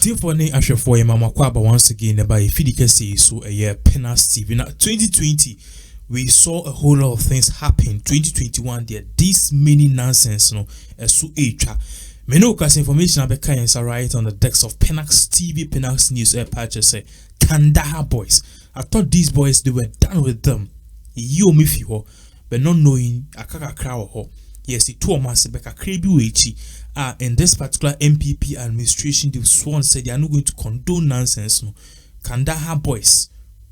Therefore, I shall for Mama Kwaba once again by Fidikasi so a year Pinax TV. Now 2020 we saw a whole lot of things happen. 2021 there this many nonsense no so echa. Meno kas information abeka yensa right on the decks of Pinax TV, Pinax News patch say Kandaha boys. I thought these boys they were done with them. You mifi ho but not knowing akaka crowd ho. Yes, it 2 months beka krebi wechi. In this particular MPP administration, they've sworn said they are not going to condone nonsense. No, Kandaha boys,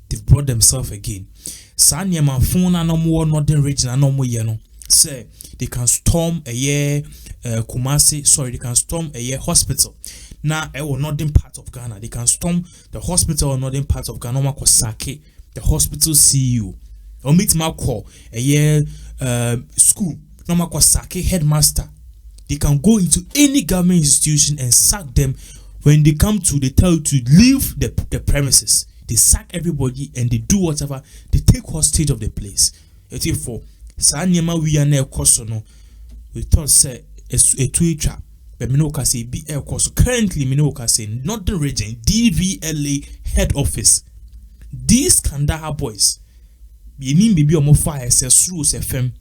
they've brought themselves again. Sanya Mafuna no more northern region no more yeno. Say they can storm a year Kumasi, sorry, they can storm a year hospital. Now or northern part of Ghana, they can storm the hospital or northern part of Ghana. Makosake, the hospital CEO. Or meet my call a year school. No Makosake headmaster. They can go into any government institution and sack them. When they come to, they tell you to leave the premises. They sack everybody and they do whatever. They take hostage of the place. For Sanyama we are now no. We thought say a Twitter, but Minoka say be air course. Currently, Minoka say Northern Region DVLA head office. These Kandaha boys, you mean maybe on fire says through FM.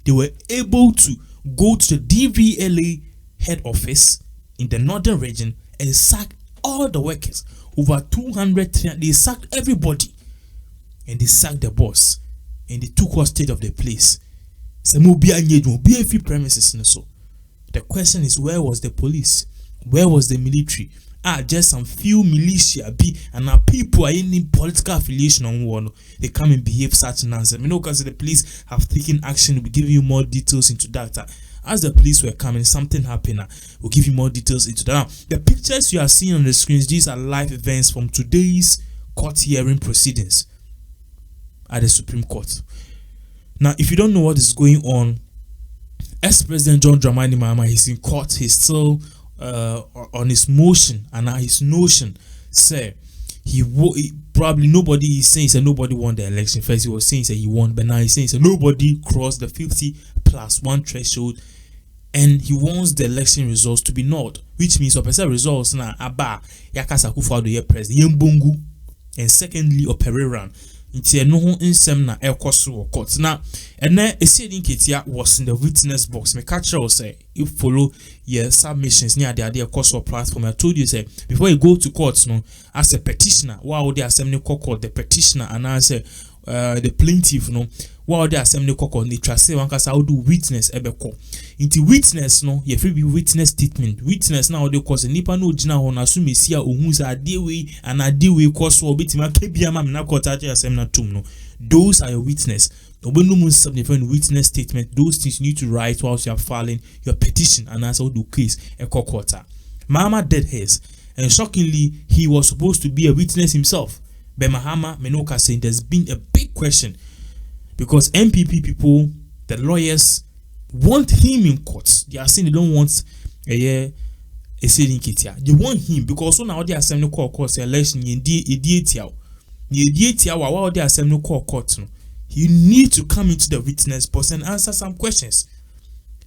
They were able to go to the DVLA head office in the northern region and sack all the workers. Over 200, they sacked everybody. And they sacked the boss. And they took hostage of the place. Premises. The question is, where was the police? Where was the military? Just some few militia and our people are in political affiliation on one. They come and behave such nonsense. Because the police have taken action. We'll give you more details into that. As the police were coming, something happened. We'll give you more details into that. Now, the pictures you are seeing on the screens, these are live events from today's court hearing proceedings at the Supreme Court. Now, if you don't know what is going on, ex-President Drag Mahama, he's in court. He's still on his motion, and his notion say he probably nobody is saying that nobody won the election. First he was saying that he won, but now he's saying that nobody crossed the 50+1 threshold, and he wants the election results to be nulled, which means opposite results na aba yakasa kufa do ye president yembongu, and secondly opereran nti no ho nsem na ekoso court na ene esiedin ketia was in the witness box. Me catch will say you follow your submissions near the idea course platform. I told you say before you go to court no as a petitioner while the assembly court the petitioner and answer the plaintiff no while the assembly court they trust say one case how do witness ebeko into witness no ye free be witness statement witness now they cause nipa no gina ho na so mesia ohun say ade we and ade we cause obitima kebia ma na court at assembly tum no. Those are your witness. Witness statement. Those things you need to write whilst you are filing your petition and answer the case a quarter. Mahama did his, and shockingly, he was supposed to be a witness himself. But Mahama Menoka saying there's been a big question because MPP people, the lawyers, want him in court. They are saying they don't want a sitting kitia. They want him because so now they are saying no court election in the while they are saying no court. You need to come into the witness box and answer some questions.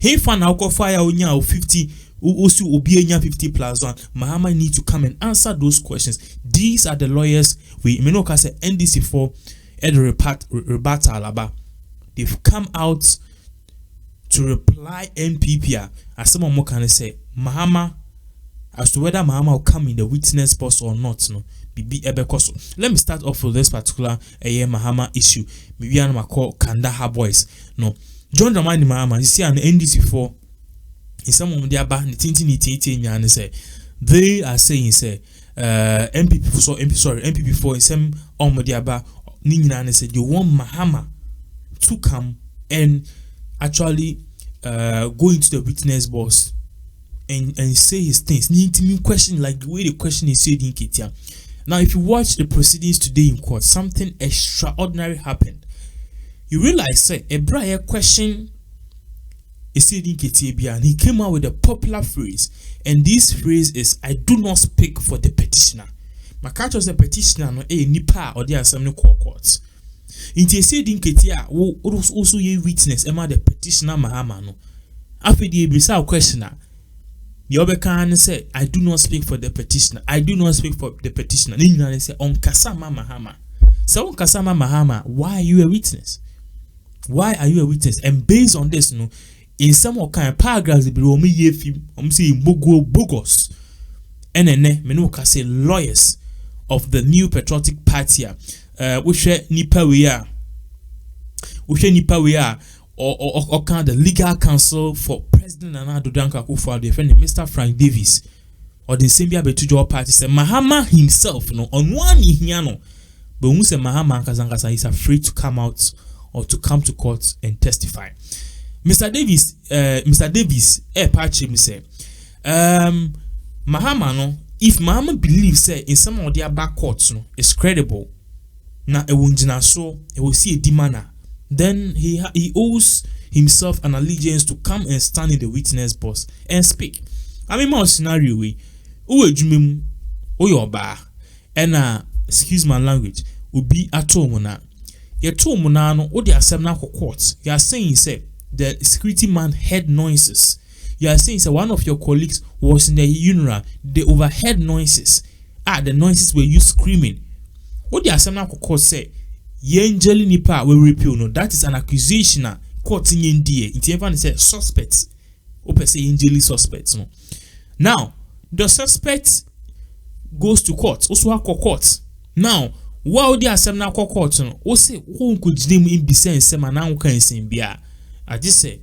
Hey, fan alcohol fire onya 50 also obienya 50+1. Mahama need to come and answer those questions. These are the lawyers we Menoka say NDC for Ed Rebata Alaba. They've come out to reply NPP as someone more can say Mahama as to whether Mahama will come in the witness box or not. No. Let me start off with this particular Mahama issue. Maybe I'm call Kandaha boys. No, John Drag Mahama. You see an NDC for in some of their band and say they are saying say MPP for in some of their bar Nina said you want Mahama to come and actually go into the witness box and say his things. Need to me question like the way the question is said in Kitia. Now, if you watch the proceedings today in court, something extraordinary happened. You realize, say, a briar question is said in Ketibia, and he came out with a popular phrase, and this phrase is, "I do not speak for the petitioner." My catch was the petitioner, no a nipa or the assembly court. In said in Ketia, also a witness, Emma the petitioner Mahama no. After the bizarre questioner, The other can say, I do not speak for the petitioner. I do not speak for the petitioner. Then you say, on Kasama Mahama. So on Kasama Mahama, why are you a witness? Why are you a witness? And based on this, in some kind of paragraphs, I'm saying bogus. And then me can say lawyers of the New Patriotic Party, which nipa we are, or kind of the legal counsel for President Nana Danka Akufo-Addo, defending Mr. Frank Davis, or the same Betujo party said Mahama himself, on one hiano, but when say Mahama Kazangasa is afraid to come out or to come to court and testify. Mr. Davis, Patrick me say, Mahama no, if Mahama believes say in some of their back courts is credible, na ewunjina so e will see a demana, then he owes himself an allegiance to come and stand in the witness box and speak. I mean, more scenario we ejumem oyoba and excuse my language will be at home na ye to mo na no o de asem na court. You are saying say the security man heard noises. You are saying say one of your colleagues was in the funeral, they overheard noises. The noises were you screaming. What the assembly court say Yangeli nipa will repeal no, that is an accusation court in India. It even say suspects. Open say Yangeli suspects no. Now the suspect goes to court. Also court. Now while the assembly court no, o say who could name in be saying sema na who can say bia. I just say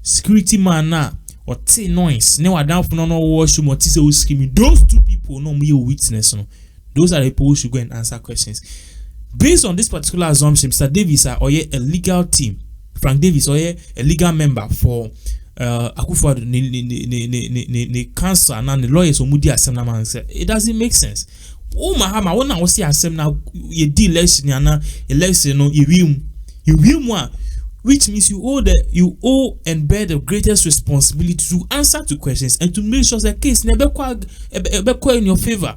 security man na or say noise. Ne wa down for no wash mo ti say o screaming. Those two people no me witness no. Those are the people who should go and answer questions. Based on this particular assumption, Mr. Davis are a legal team. Frank Davis or a legal member for Akufo-Addo the counsel and the lawyers who mudi assembly man say it doesn't make sense. Oh Mahama, when I was see assembly now you deal election no you will which means you owe and bear the greatest responsibility to answer to questions and to make sure the case never in your favor.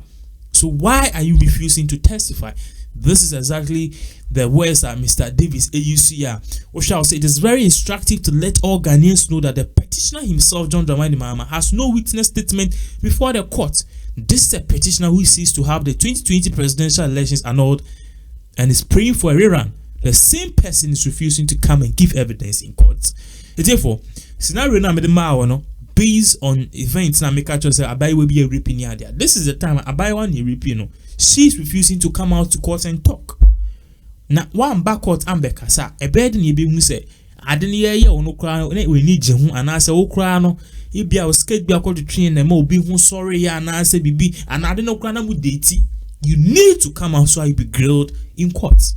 So why are you refusing to testify? This is exactly the words that Mr. Davis AUCR or shall say it is very instructive to let all Ghanaians know that the petitioner himself, John Dramani Mahama, has no witness statement before the court. This is a petitioner who seeks to have the 2020 presidential elections annulled and is praying for a rerun. The same person is refusing to come and give evidence in court. Therefore, scenario now no based on events na make actually say Abai will be a repeat there. This is the time Abai one repeat no. She's refusing to come out to court and talk. Na one back court ambekasa e bed ni be hu say ade ne ye ono kra we ni je hu ana say wo kra no e bia o skate bia ko twin na ma obi hu sorry ya ana say bibi ana ade no kra na mu date. You need to come out so you be grilled in court.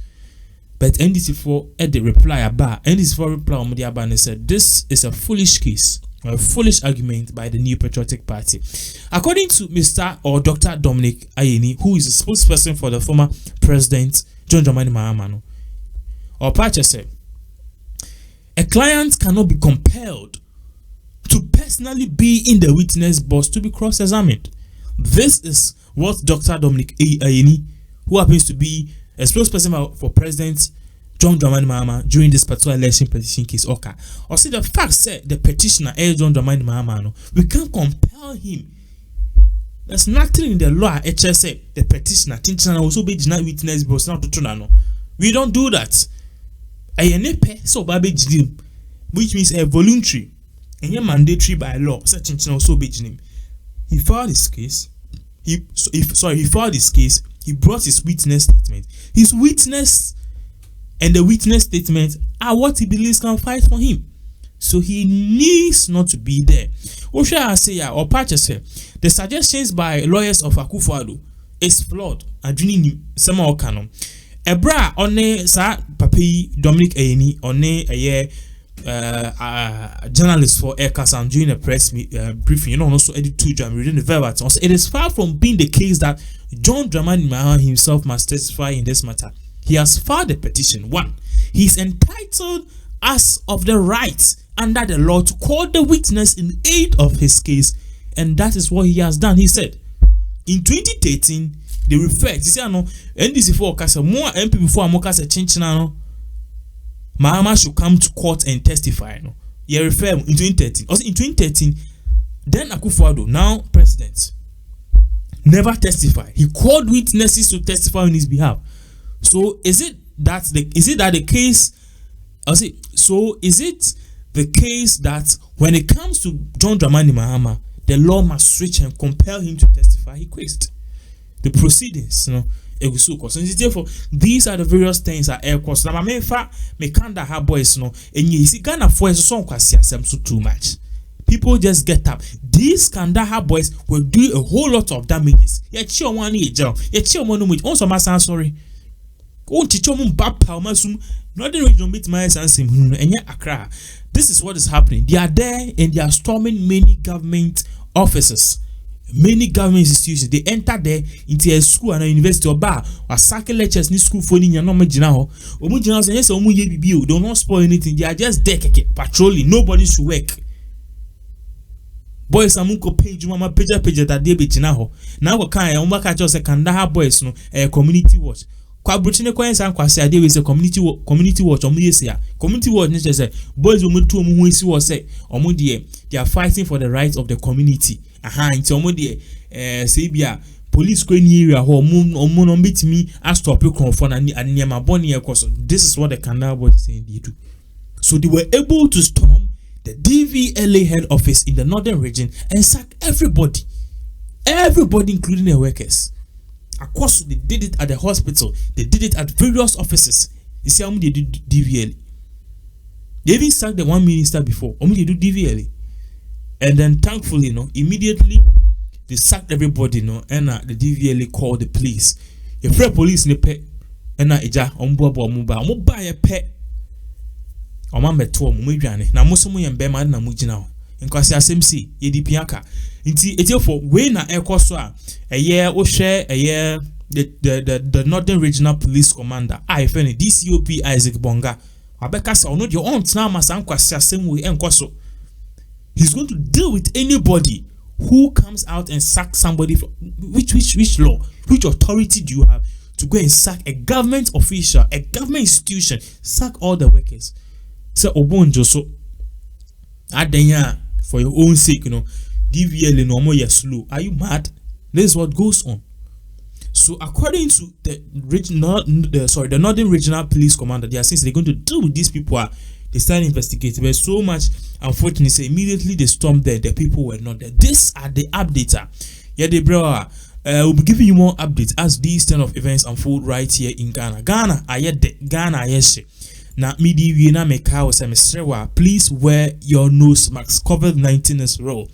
But NDC4 at the reply about NDC4 reply on the Abane said this is a foolish case. A foolish argument by the New Patriotic Party. According to Mr. or Dr. Dominic Ayeni, who is a spokesperson for the former president John Dramani Mahama, or Pacha said, a client cannot be compelled to personally be in the witness box to be cross-examined. This is what Dr. Dominic Ayeni, who happens to be a spokesperson for President John Dramani Mahama during this particular election petition case or see the fact said the petitioner John Dramani Mahama we can't compel him. There's nothing in the law say the petitioner also be denied witness but not to we don't do that. So which means a voluntary and mandatory by law such also be he filed his case. He filed his case. He brought his witness statement. His witness and the witness statement are what he believes can fight for him. So he needs not to be there. Or shall I say, or purchase the suggestions by lawyers of Akufo-Addo is flawed. Adrini Sama Okano. Ebra one sa papi Dominic Ayeni one a journalist for Aircastle during a press briefing, also edit 2 Jam reading the verbatim. Also, it is far from being the case that John Dramani Mahama himself must testify in this matter. He has filed a petition. 1. He is entitled as of the right under the law to call the witness in aid of his case, and that is what he has done. He said in 2013 they referred. He said no NDC4 kasa more MP before Amoka chinchina no Mahama should come to court and testify. No, he referred in 2013. Also in 2013, Then Akufo-Addo, now president, never testified. He called witnesses to testify on his behalf. So is it that the case? Is it the case that when it comes to John Dramani Mahama, the law must switch and compel him to testify? He quit the proceedings, so therefore, these are the various things that air course. Now, me can't have boys, and you see, Ghana for so too much. People just get up. These Kandaha boys will do a whole lot of damages. Yet you want also my son sorry. Oh, Chichomum Bapa Masum, not the region meet my son Sim and yet Accra. This is what is happening. They are there and they are storming many government offices. Many government institutions, they enter there into a school and a university or bar or circle lectures in school for any normal general. They don't spoil anything. They are just there patrolling. Nobody should work. Boys amunko page mama page that they be jinaho. Now what kind of catch us a Kandaha boys no a community watch. Kwa Brutine Coins and Quasia there is a community watch on Musia. Community watch nature say boys will move to Muisi was say or they are fighting for the rights of the community. Aha, it's almost Sabia police going area or moon on beat me as stop you confront and near my bonnie course. This is what the Canada boys is saying they do. So they were able to storm the DVLA head office in the northern region and sack everybody, including the workers. Of course, they did it at the hospital, they did it at various offices. You see how many they do DVLA? They even sacked the one minister before, how many they do DVLA? And then thankfully, immediately they sacked everybody, and the DVLA called the police. The Fred police ne pe, and eja muba ye pe. Oma meto mu medwane na muso mu yembe ma na mu gina ho nkwase asem si ye di piaka nti etiofo we na ekoso a eye wo hwe eye the Northern Regional Police Commander IFN DCOP Isaac Bonga abeka sa ono de on tena masa nkwase asem we enkoso. He's going to deal with anybody who comes out and sack somebody from which law, which authority do you have to go and sack a government official, a government institution, sack all the workers? So obonjo so adenya for your own sake, DVL no more slow. Are you mad? This is what goes on. So according to the Northern Regional Police Commander, they are saying they're going to deal with these people. They started investigating, but so much unfortunately immediately they stormed there. The people were not there. These are the updates. Yeah, they bro. We'll be giving you more updates as these turn of events unfold right here in Ghana. Ghana, now, we na make house please wear your nose mask. COVID-19 is real.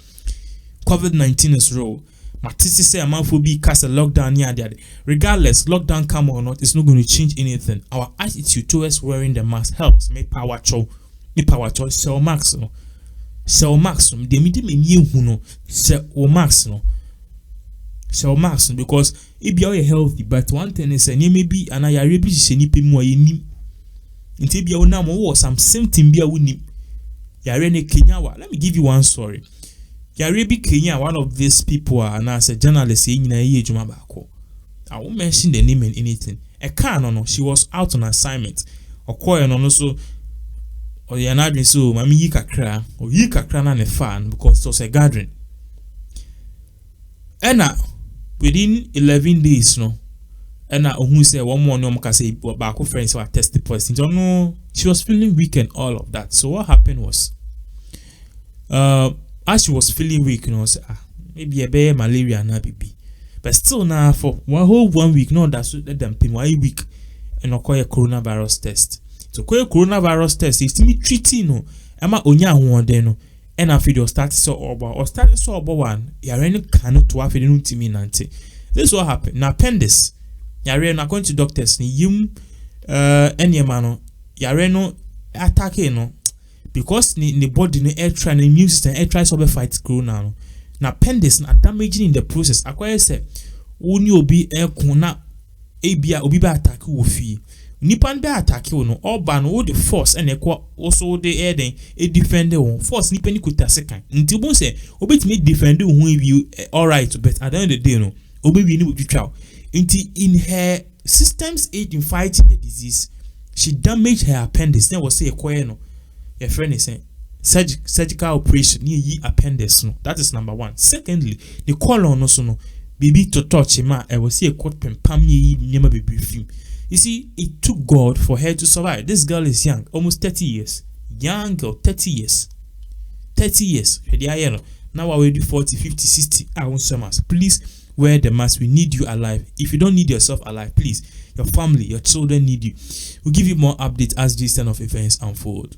COVID-19 is real. Matisi say a man for be cast a lockdown near there. Regardless, lockdown come or not, it's not going to change anything. Our attitude towards wearing the mask helps. Make power chow. Sell max no. Sell max no. They meet me huno. Sell max no. Sell max no because it be all healthy. But one thing is, you may be and I repeat she ni pe mo ye Inti bia una mo some symptom bia woni. Yare ne Kenyawa. Let me give you one story. Yare bi Kenya, one of these people and as a journalist nyina ye adwuma baako. I won't mention the name and anything. A car no, she was out on assignment. Okoye no so or the anadrin so mami yi kakra na ne fan because it was a gathering. And within 11 days and who said one more no say back friends were tested positive. No, she was feeling weak and all of that. So what happened was as she was feeling weak, say, maybe a bear malaria na baby. But still now for one week, that's let them pin 1 week and acquire coronavirus test. So coronavirus test is me treating Emma onya no and I feel start so one ya cannot to have nante. This is what happened. Now appendix. Yare na going to doctors ni yim enyemano yare no attack because ni body no air try the immune system air try to fight corona no na appendix na damaging in the process akwa say woni obi na ebia obi ba attack wo fi nipa be attack wo no oba no wo the force and ekwa also the air den e defend wo force nipa ni kuta second nti bo say obetimi defend wo hu all right but at the end of the day no obi ni wo twitwa. In her system's aid in fighting the disease, she damaged her appendix. Then was say a no. Your friend is saying surgical operation near ye appendix no. That is number one. Secondly, the colon also no baby to touch him. I will see a court pen pam ye never baby film. You see, it took God for her to survive. This girl is young, almost 30 years. Young girl, 30 years. 30 years. Now we're already 40, 50, 60. I want some mask. Please wear the mask. We need you alive. If you don't need yourself alive, please, your family, your children need you. We'll give you more updates as these kind of events unfold.